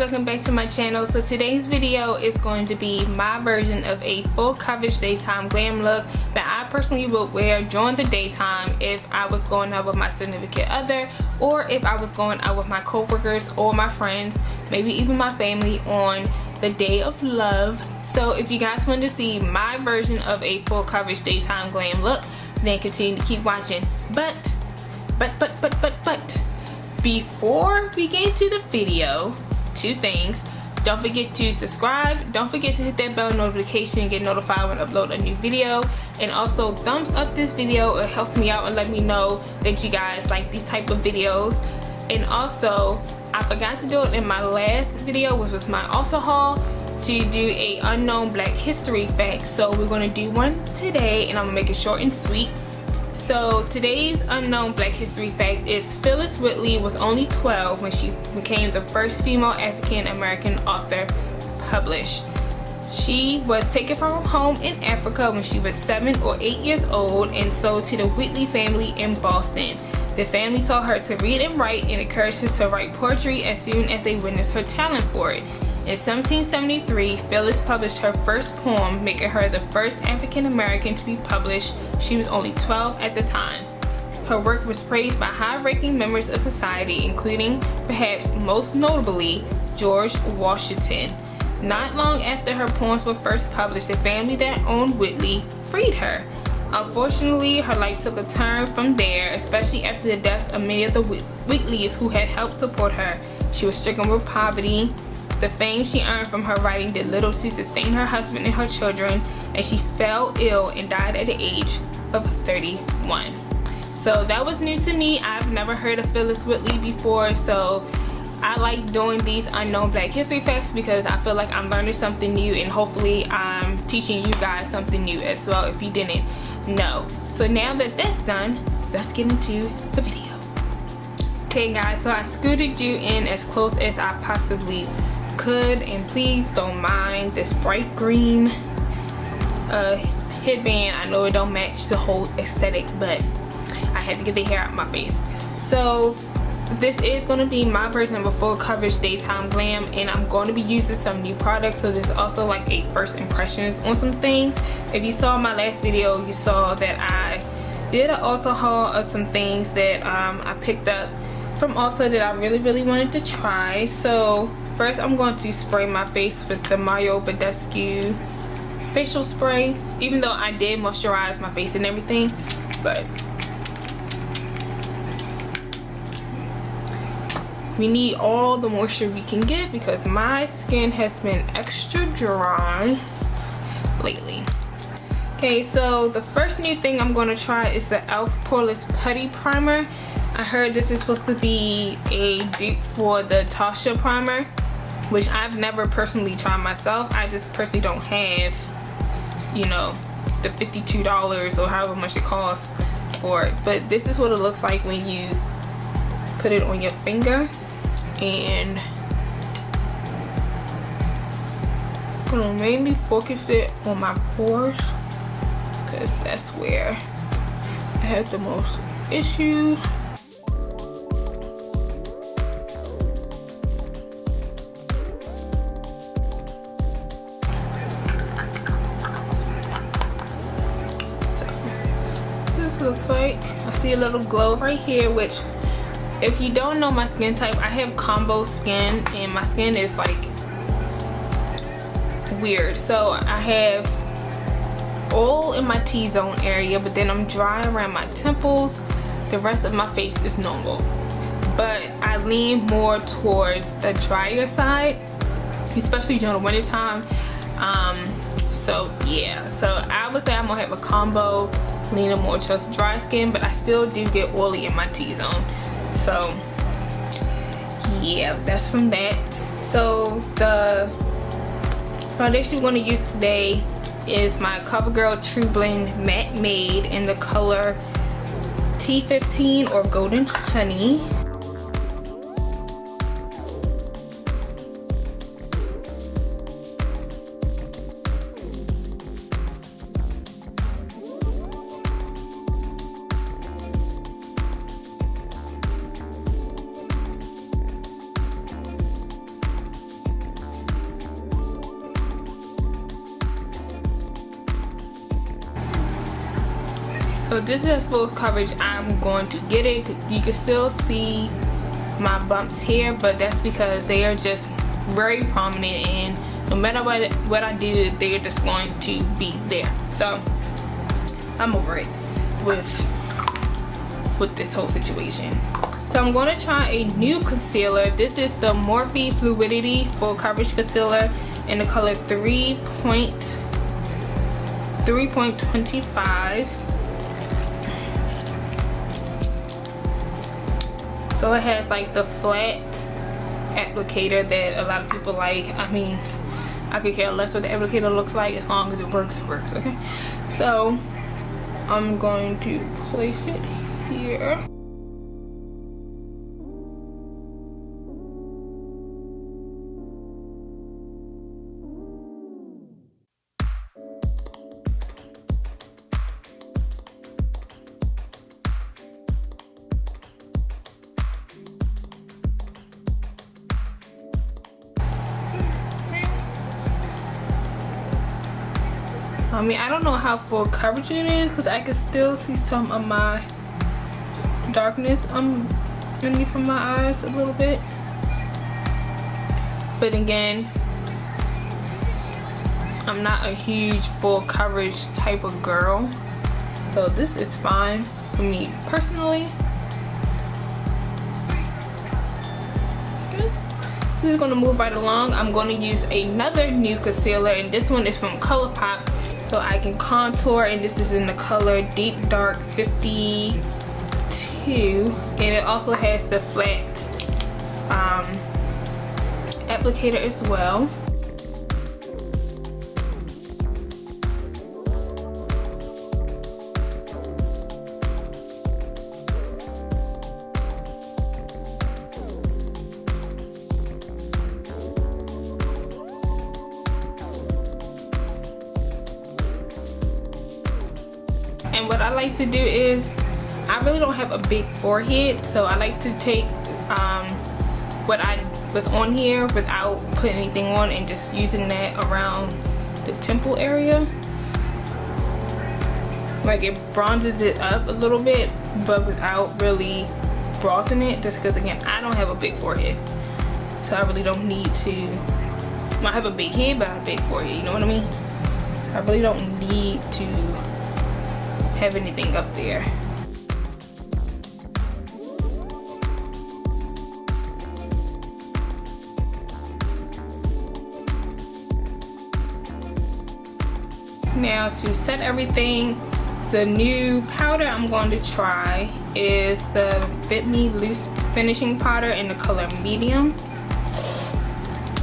welcome back to my channel. So today's video is going to be my version of a full coverage daytime glam look that I personally would wear during the daytime if I was going out with my significant other, or if I was going out with my co-workers or my friends, maybe even my family on the day of love. So if you guys want to see my version of a full coverage daytime glam look, then continue to keep watching. But before we get into the video, two things. Don't forget to subscribe, don't forget to hit that bell notification and get notified when I upload a new video, and also thumbs up this video. It helps me out and let me know that you guys like these type of videos. And also, I forgot to do it in my last video, which was my also haul, to do a unknown black history fact. So we're going to do one today, and I'm gonna make it short and sweet. So today's unknown black history fact is Phyllis Whitley was only 12 when she became the first female African American author published. She was taken from her home in Africa when she was 7 or 8 years old and sold to the Whitley family in Boston. The family taught her to read and write and encouraged her to write poetry as soon as they witnessed her talent for it. In 1773, Phyllis published her first poem, making her the first African American to be published. She was only 12 at the time. Her work was praised by high-ranking members of society, including, perhaps most notably, George Washington. Not long after her poems were first published, the family that owned Whitley freed her. Unfortunately, her life took a turn from there, especially after the deaths of many of the Whitleys who had helped support her. She was stricken with poverty. The fame she earned from her writing did little to sustain her husband and her children, and she fell ill and died at the age of 31. So that was new to me. I've never heard of Phyllis Whitley before, so I like doing these unknown black history facts because I feel like I'm learning something new, and hopefully I'm teaching you guys something new as well if you didn't know. So now that that's done, let's get into the video. Okay guys, so I scooted you in as close as I possibly could, and please don't mind this bright green headband. I know it don't match the whole aesthetic, but I had to get the hair out of my face. So this is going to be my version of a full coverage daytime glam, and I'm going to be using some new products. So this is also like a first impressions on some things. If you saw my last video, you saw that I did an also haul of some things that I picked up from also that I really wanted to try. So first, I'm going to spray my face with the Mario Badescu facial spray, even though I did moisturize my face and everything. But we need all the moisture we can get because my skin has been extra dry lately. Okay, so the first new thing I'm going to try is the E.L.F. Poreless Putty Primer. I heard this is supposed to be a dupe for the Tasha primer, which I've never personally tried myself. I just personally don't have, you know, the $52 or however much it costs for it. But this is what it looks like when you put it on your finger. And I'm gonna mainly focus it on my pores because that's where I have the most issues. Looks like I see a little glow right here, which if you don't know my skin type, I have combo skin and my skin is like weird. So I have oil in my T-zone area, but then I'm dry around my temples. The rest of my face is normal, but I lean more towards the drier side, especially during the winter time. So yeah, so I would say I'm gonna have a combo, leaning more towards dry skin, but I still do get oily in my T-zone. So yeah, that's from that. So the foundation we're going to use today is my CoverGirl True Blend Matte Made in the color T15 or Golden Honey. So this is full coverage. I'm going to get it. You can still see my bumps here, but that's because they are just very prominent, and no matter what I do, they're just going to be there. So I'm over it with this whole situation. So I'm going to try a new concealer. This is the Morphe Fluidity Full Coverage Concealer in the color 3.25. So it has like the flat applicator that a lot of people like. I mean, I could care less what the applicator looks like, as long as it works, okay? So I'm going to place it here. I mean, I don't know how full coverage it is because I can still see some of my darkness underneath of my eyes a little bit. But again, I'm not a huge full coverage type of girl, so this is fine for me personally. I'm just going to move right along. I'm going to use another new concealer, and this one is from ColourPop, so I can contour, and this is in the color Deep Dark 52, and it also has the flat applicator as well. And what I like to do is, I really don't have a big forehead, so I like to take what I was on here without putting anything on and just using that around the temple area. Like, it bronzes it up a little bit, but without really bronzing it, just because again, I don't have a big forehead, so I really don't need to. I have a big head, but I have a big forehead, you know what I mean? So I really don't need to have anything up there. Now to set everything, the new powder I'm going to try is the Fit Me Loose Finishing Powder in the color Medium.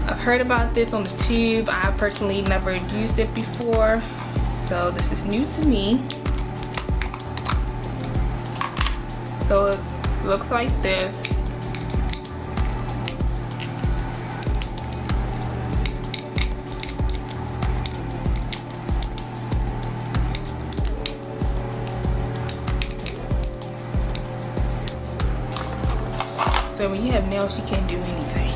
I've heard about this on the tube. I personally never used it before, so this is new to me. So it looks like this. So when you have nails, you can't do anything.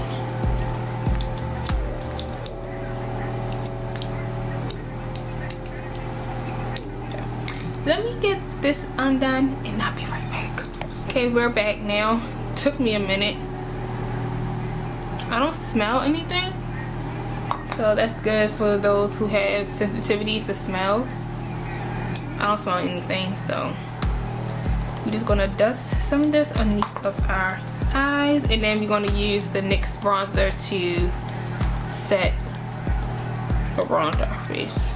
Let me get this undone and I'll be right back. Okay, we're back now. Took me a minute. I don't smell anything, so that's good for those who have sensitivities to smells. I don't smell anything, so we're just gonna dust some of this underneath of our eyes, and then we're gonna use the NYX bronzer to set around our face.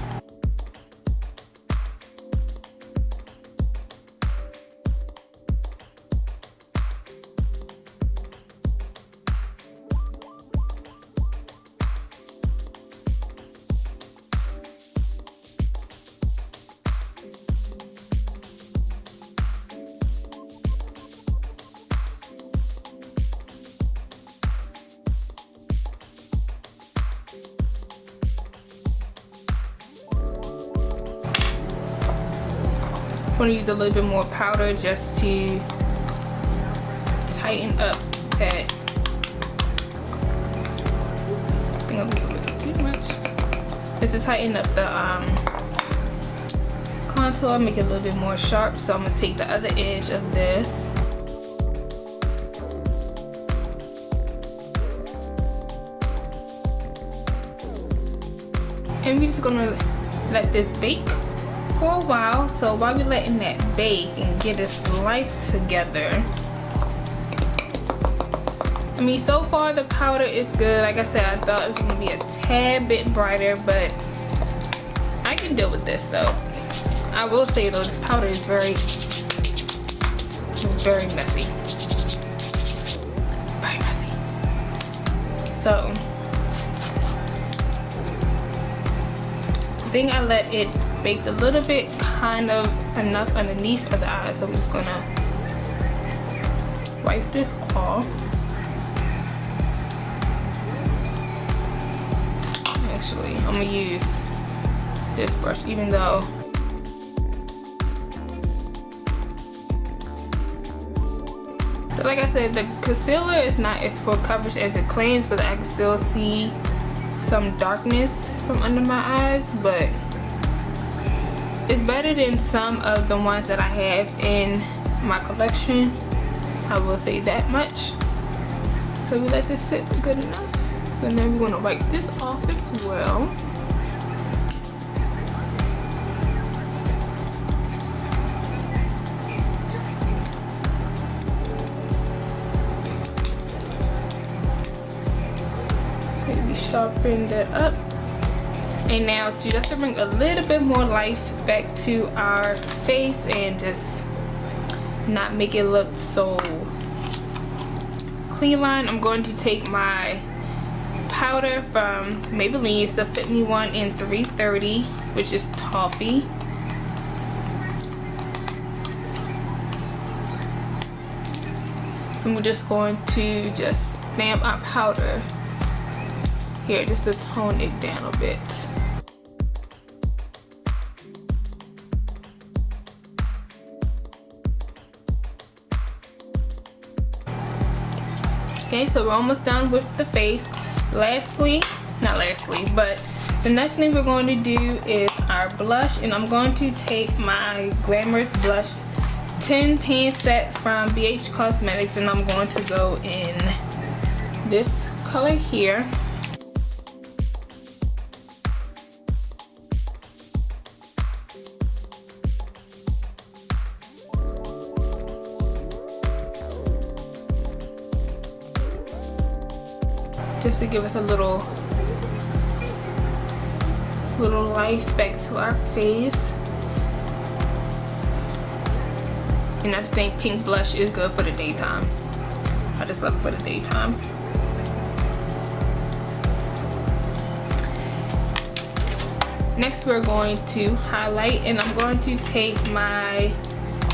I'm going to use a little bit more powder just to tighten up that. Oops, I think I used a little too much. Just to tighten up the contour, make it a little bit more sharp. So I'm gonna take the other edge of this. And we're just gonna let this bake for a while. So while we're letting that bake and get its life together, I mean, so far the powder is good. Like I said, I thought it was gonna be a tad bit brighter, but I can deal with this though. I will say though, this powder is very messy. Very messy. So I think I let it bake a little bit, kind of enough underneath of the eye. So I'm just gonna wipe this off. Actually, I'm gonna use this brush, even though so like I said, the concealer is not as full coverage as it claims, but I can still see some darkness from under my eyes, but it's better than some of the ones that I have in my collection. I will say that much. So we let this sit good enough. So now we're gonna wipe this off as well. Maybe sharpen that up. And now just to bring a little bit more life back to our face and just not make it look so clean line, I'm going to take my powder from Maybelline's, the Fit Me one in 330, which is toffee. And we're just going to just stamp our powder here just to tone it down a bit. Okay, so we're almost done with the face. But the next thing we're going to do is our blush, and I'm going to take my Glamorous Blush 10 pan set from BH Cosmetics, and I'm going to go in this color here. Just to give us a little life back to our face. And I just think pink blush is good for the daytime. I just love it for the daytime. Next we're going to highlight, and I'm going to take my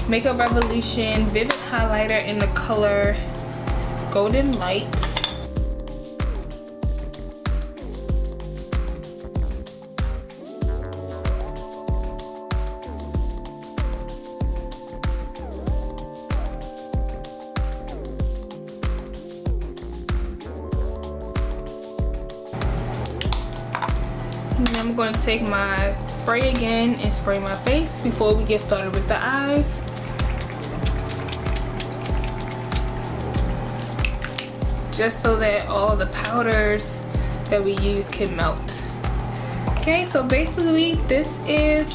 Makeup Revolution Vivid Highlighter in the color Golden Light. And I'm going to take my spray again and spray my face before we get started with the eyes. Just so that all the powders that we use can melt. Okay, so basically this is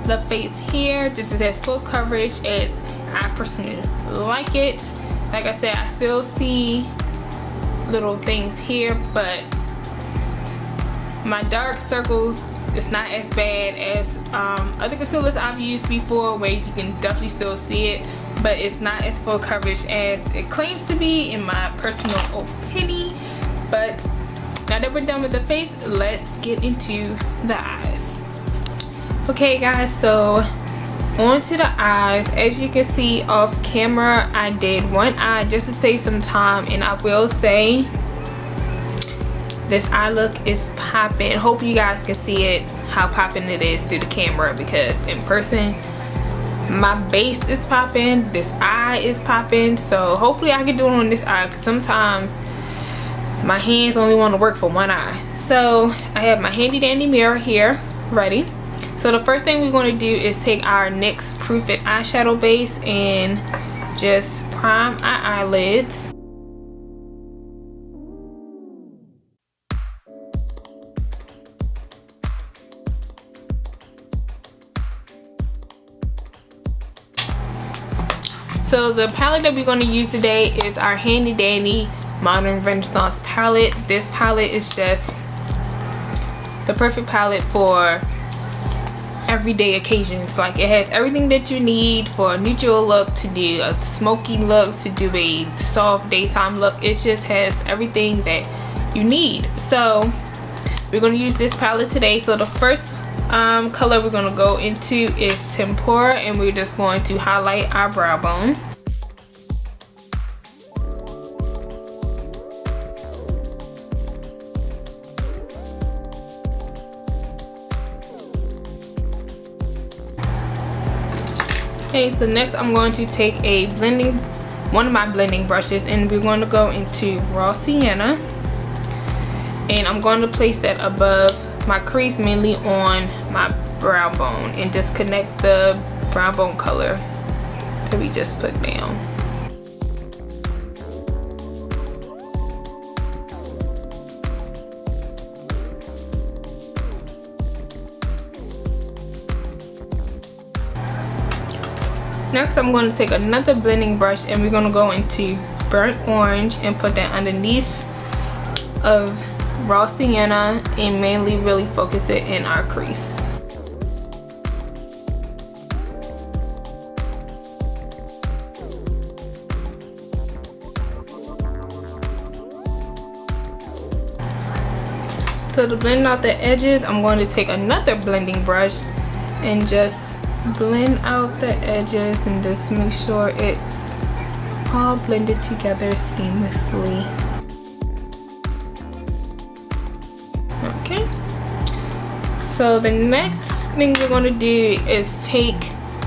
the face here. This is as full coverage as I personally like it. Like I said, I still see little things here, but my dark circles, it's not as bad as other concealers I've used before, where you can definitely still see it, but it's not as full coverage as it claims to be, in my personal opinion. But now that we're done with the face, let's get into the eyes. Okay guys, so on to the eyes. As you can see off camera, I did one eye just to save some time, and I will say this eye look is popping. Hope you guys can see it, how popping it is through the camera, because in person my base is popping, this eye is popping. So hopefully I can do it on this eye, because sometimes my hands only want to work for one eye. So I have my handy dandy mirror here ready. So the first thing we're going to do is take our NYX Proof It eyeshadow base and just prime our eyelids. So the palette that we're going to use today is our handy dandy Modern Renaissance palette. This palette is just the perfect palette for everyday occasions. Like, it has everything that you need for a neutral look, to do a smoky look, to do a soft daytime look. It just has everything that you need. So we're going to use this palette today. So the first color we're going to go into is Tempura, and we're just going to highlight our brow bone. Okay, so next I'm going to take one of my blending brushes, and we're going to go into Raw Sienna, and I'm going to place that above my crease, mainly on my brow bone, and just connect the brow bone color that we just put down. Next I'm going to take another blending brush, and we're going to go into Burnt Orange and put that underneath of Raw Sienna, and mainly really focus it in our crease. So to blend out the edges, I'm going to take another blending brush and just blend out the edges and just make sure it's all blended together seamlessly. Okay, so the next thing we're going to do is take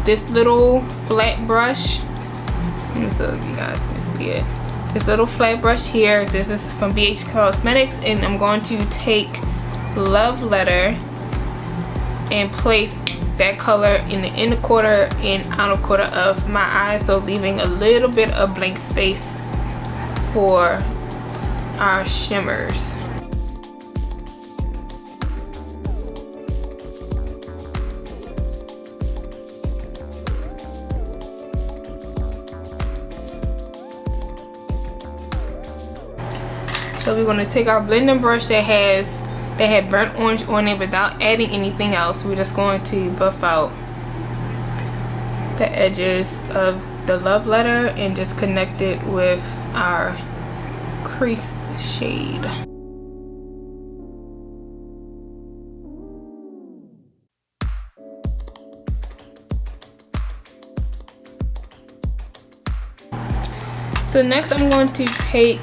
this little flat brush, so you guys can see it, this little flat brush here. This is from BH Cosmetics, and I'm going to take Love Letter and place that color in the inner quarter and outer quarter of my eyes, so leaving a little bit of blank space for our shimmers. So we're going to take our blending brush that had burnt orange on it without adding anything else. We're just going to buff out the edges of the Love Letter and just connect it with our crease shade. So next I'm going to take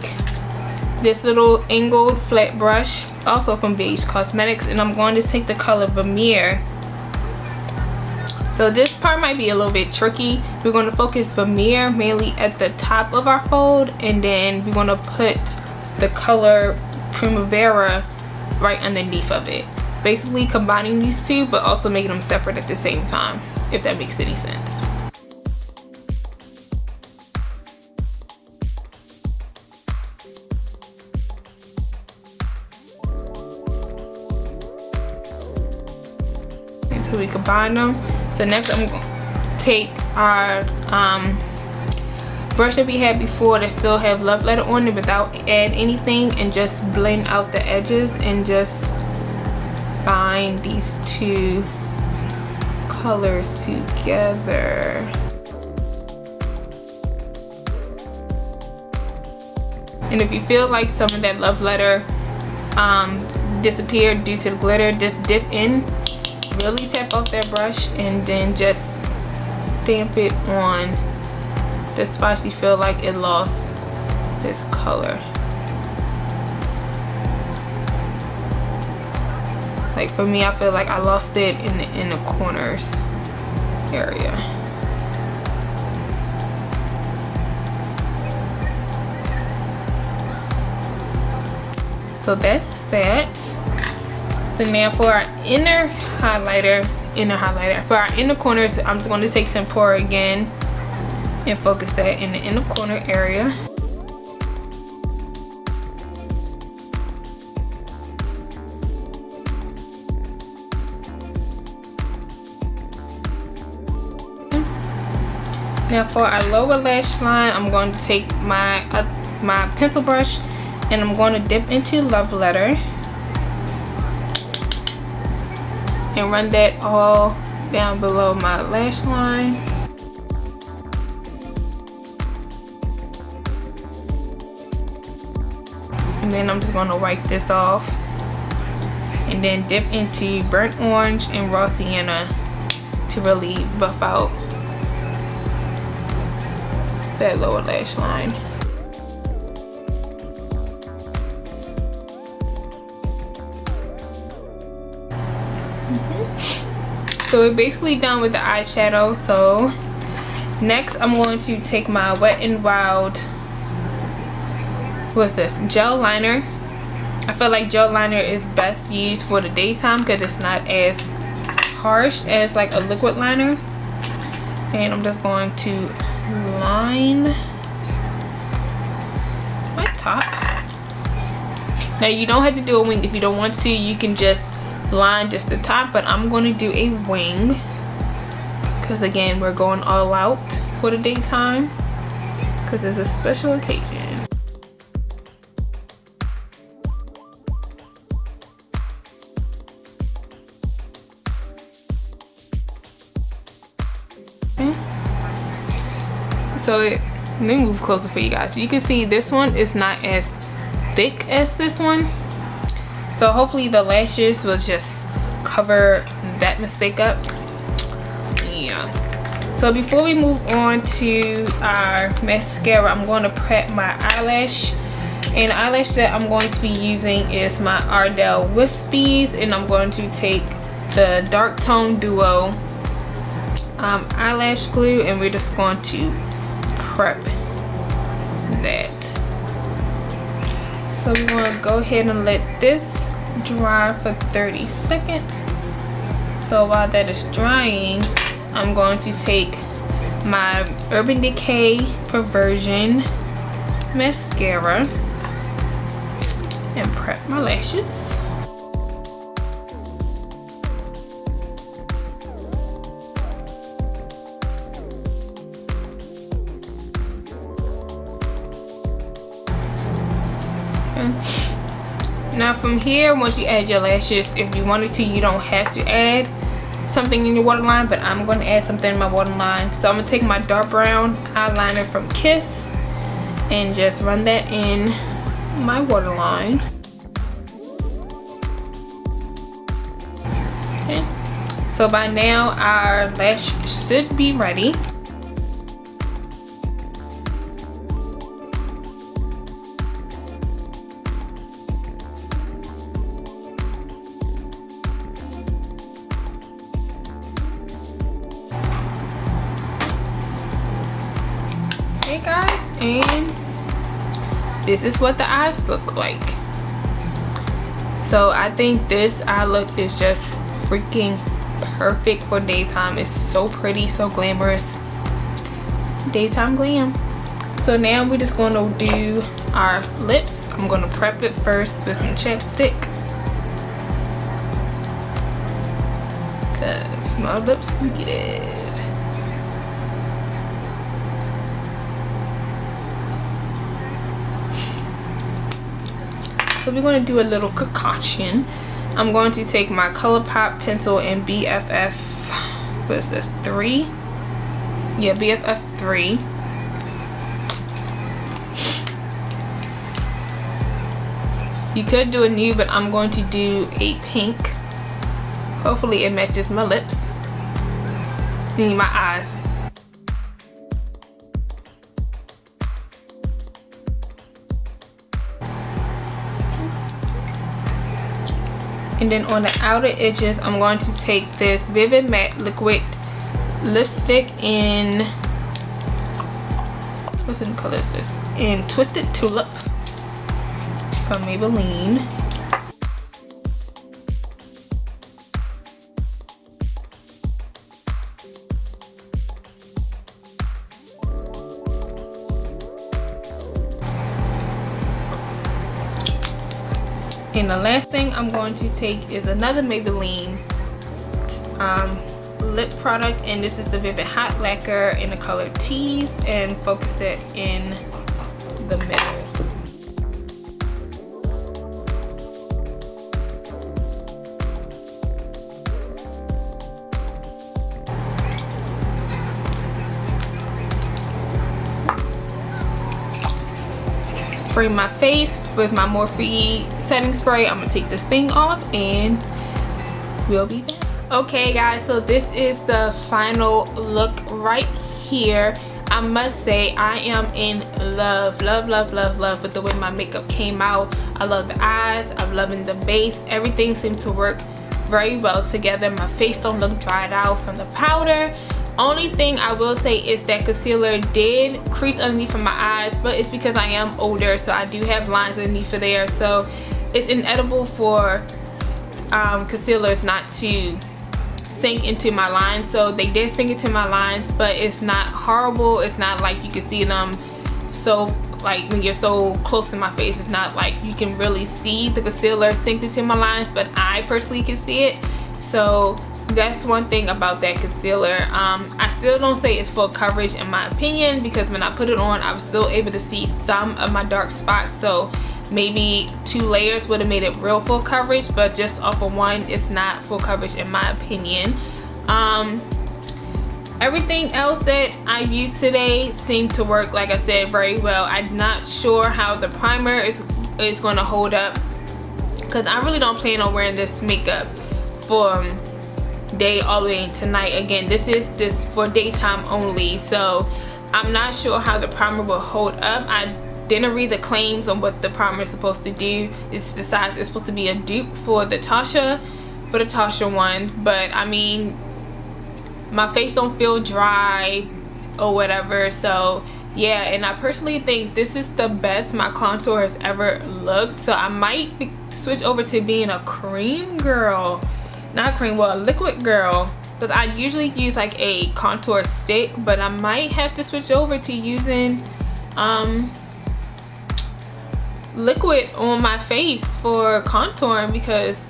this little angled flat brush, also from BH Cosmetics, and I'm going to take the color Vermeer. So this part might be a little bit tricky. We're going to focus Vermeer mainly at the top of our fold, and then we're going to put the color Primavera right underneath of it. Basically combining these two, but also making them separate at the same time, if that makes any sense. So we combine them. So next I'm going to take our brush that we had before that still have Love Letter on it without add anything, and just blend out the edges and just bind these two colors together. And if you feel like some of that Love Letter disappeared due to the glitter, just dip in, really tap off that brush, and then just stamp it on the spots you feel like it lost this color. Like for me, I feel like I lost it in the corners area. So that's that. So now for our inner highlighter, inner highlighter. For our inner corners, I'm just going to take Tempura again and focus that in the inner corner area. Now for our lower lash line, I'm going to take my pencil brush and I'm going to dip into Love Letter and run that all down below my lash line. And then I'm just going to wipe this off and then dip into Burnt Orange and Raw Sienna to really buff out that lower lash line. So we're basically done with the eyeshadow. So next I'm going to take my Wet n Wild, what's this, gel liner. I feel like gel liner is best used for the daytime because it's not as harsh as like a liquid liner. And I'm just going to line my top. Now you don't have to do a wing if you don't want to. You can just line just the top, but I'm going to do a wing because again we're going all out for the daytime because it's a special occasion. So let me move closer for you guys. So you can see this one is not as thick as this one. So hopefully the lashes will just cover that mistake up. Yeah. So before we move on to our mascara, I'm going to prep my eyelash. And the eyelash that I'm going to be using is my Ardell Wispies. And I'm going to take the Dark Tone Duo eyelash glue, and we're just going to prep that. So we're going to go ahead and let this dry for 30 seconds. So while that is drying, I'm going to take my Urban Decay Perversion mascara and prep my lashes. Now from here, once you add your lashes, if you wanted to, you don't have to add something in your waterline, but I'm going to add something in my waterline. So I'm going to take my dark brown eyeliner from Kiss and just run that in my waterline. Okay. So by now our lash should be ready. Hey guys, and this is what the eyes look like. So I think this eye look is just freaking perfect for daytime. It's so pretty, so glamorous. Daytime glam. So now we're just going to do our lips. I'm going to prep it first with some chapstick because my lips need it. So we're going to do a little concoction. I'm going to take my ColourPop pencil and BFF, what is this, 3? Yeah, BFF 3. You could do a nude, but I'm going to do a pink. Hopefully it matches my lips. And my eyes. And then on the outer edges, I'm going to take this Vivid Matte Liquid Lipstick in, what's the color is this? In Twisted Tulip from Maybelline. And the last thing I'm going to take is another Maybelline lip product, and this is the Vivid Hot Lacquer in the color Tease, and focus it in the middle. Spray my face with my Morphe setting spray. I'm gonna take this thing off and we'll be back. Okay guys, so this is the final look right here. I must say I am in love with the way my makeup came out. I love the eyes, I'm loving the base. Everything seems to work very well together. My face don't look dried out from the powder. Only thing I will say is that concealer did crease underneath of my eyes, but it's because I am older, so I do have lines underneath of there. So it's inedible for concealers not to sink into my lines. So they did sink into my lines, but it's not horrible. It's not like you can see them, so like when you're so close to my face, it's not like you can really see the concealer sink into my lines, but I personally can see it. So that's one thing about that concealer. I still don't say it's full coverage in my opinion, because when I put it on I was still able to see some of my dark spots. So maybe 2 layers would have made it real full coverage, but just off of one, it's not full coverage in my opinion. Everything else that I used today seemed to work, like I said, very well. I'm not sure how the primer is going to hold up, because I really don't plan on wearing this makeup for day all the way into night. Again, this is for daytime only, so I'm not sure how the primer will hold up. I didn't read the claims on what the primer is supposed to do. Besides, it's supposed to be a dupe for the Tasha one, but I mean, my face don't feel dry or whatever. So yeah, and I personally think this is the best my contour has ever looked. So I might switch over to being a cream girl. Not cream, well, a liquid girl, because I usually use like a contour stick, but I might have to switch over to using liquid on my face for contouring, because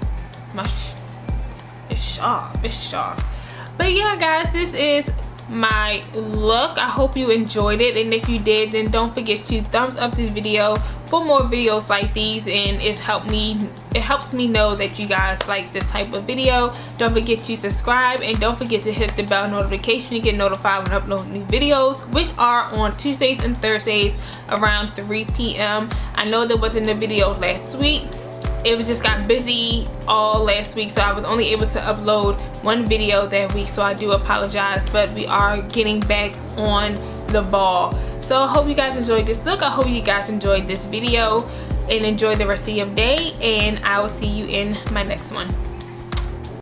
it's sharp. But yeah guys, this is my look. I hope you enjoyed it, and if you did, then don't forget to thumbs up this video for more videos like these, and it helps me know that you guys like this type of video. Don't forget to subscribe, and don't forget to hit the bell notification to get notified when I upload new videos, which are on Tuesdays and Thursdays around 3 p.m. I know there wasn't a video last week. It was just got busy all last week, so I was only able to upload 1 video that week, so I do apologize, but we are getting back on the ball. So I hope you guys enjoyed this look. I hope you guys enjoyed this video, and enjoy the rest of your day, and I will see you in my next one.